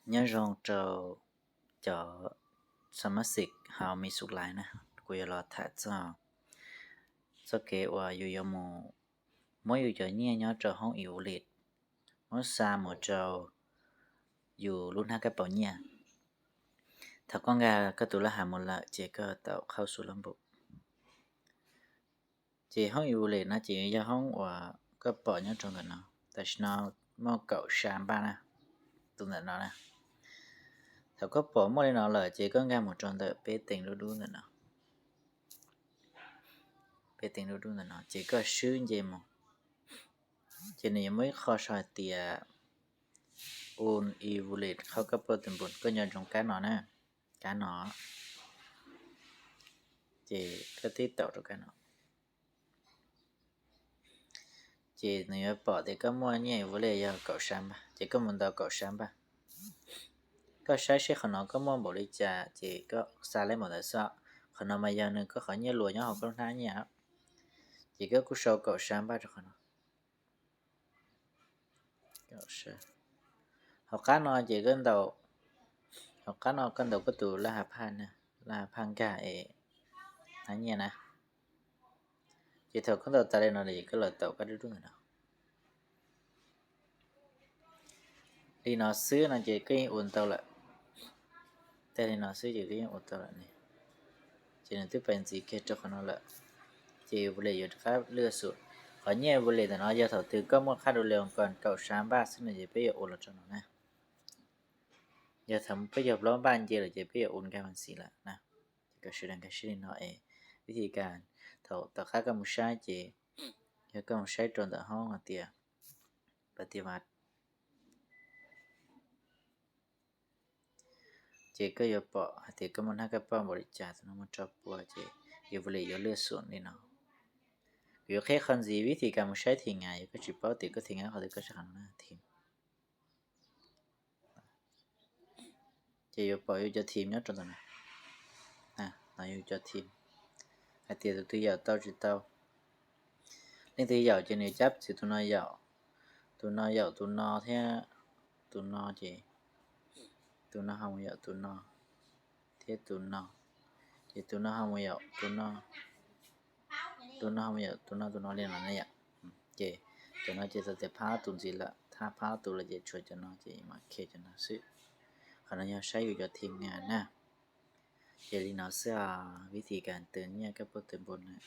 nhớ rằng choสมาชิกเฮามีสุขหลายนะกูจะรอถ่ายcho kếว่าอยู่ยามmỗiอยู่จะเนี่ยnhớ choห้องอยู่ลิดmỗi xa một choอยู่รุ่นห้าcái bảo nhaถ้าcon gà cái tụi làหาหมดละเจก็ต่อเข้าสู่ระบบเจห้องอยู่ลิดนะเจจะห้องว่าก็ปล่อยnhớ trong cái nóแต่ฉันเอาcậu sáng ba nè tụi nó nèถ้าก็ปล่อยหมดเลยเนาะเลยเจก็งานหมดจนแต่ไปติงดูๆเนาะไปติงดูๆเนาะเจก็ชื่นเจมั้งเจนี่ยังไม่เข้าชอยเตียอุนอีวูเลตเขาก็เปิดเต็มบนก็ยังตรงการเนาะนะการเนาะเจก็ที่ต่อตรงกันเนาะเจเนี่ยปอแต่ก็มัวเนี่ยวูเลต要搞山吧เจก็มัน到搞山吧ก็ใช้ขนมก็มัวบริจาเจก็ซาเล่หมดแล้วซะขนมมาอย่างนึงก็ขอเนี่ยรวยเนี่ยเขาก็ท่าเนี่ยเจก็กูชอบ搞山吧这可能搞山học cá nó chỉ gần đầu học cá nó gần đầu có tụ là pan nè là pan cả ấy anh nhỉ nè chỉ thầu có đầu ta đây nó để cái lời tàu cái đứa người nào đi nó xứ nó chỉ cái ổn tàu lạiแต่นี่nó xứ chỉ cái ổn tàu lại này chỉ là thứ bên gì kia cho nó lại chỉ vừa lấy được cái lừa sụt ở nhà vừa lấy thì nó giờ thầu từ có một khá đồ lượng còn cậu sáng ba xứ này chỉ bây giờ ổn là cho nó nè giờ thầm bây giờล้อบ้านเจอเลยเจbây giờอุ่นกันมันสิละนะก็ชื่อดังก็ชื่อน้อยวิธีการเท่าต่อค่าก็มุใช้เจแล้วก็มุใช้ตรงต่อห้องเตียปฏิบัติเจก็อย่าปะเตียก็มันให้กับป้าบริจาคนะมันชอบปัวเจอยู่บริยเลือดส่วนนี่เนาะอยู่แค่คันจีวิธีการมุใช้ทิ้งไงก็จิบเป้าเตียก็ทิ้งไงเขาเตียก็ใช้ขันหน้าทีมเจอยู่ปะอยู่จะทีมnhất trong tuần này nóอยู่จะทีมไอเตียตัวใหญ่เต้าจิตเต้านี่ตัวใหญ่เจนี่จับสิตัวน้อยใหญ่ตัวน้อยใหญ่ตัวน้อยแท้ตัวน้อยเจตัวน้อยห้ามใหญ่ตัวน้อยแท้ตัวน้อยเจตัวน้อยห้ามใหญ่ตัวน้อยห้ามใหญ่ตัวน้อยเรียนอะไรเนี่ยเจตัวน้อยเจจะพาตุนสิละถ้าพาตัวละเจช่วยจะน้อยเจมาเคจะน้อยซื้อขณะนี้ใช้อยู่จะทีมงานนะเจลีน้อยเสื้อวิธีการเตือนเนี่ยก็เปิดเต็มบนนะ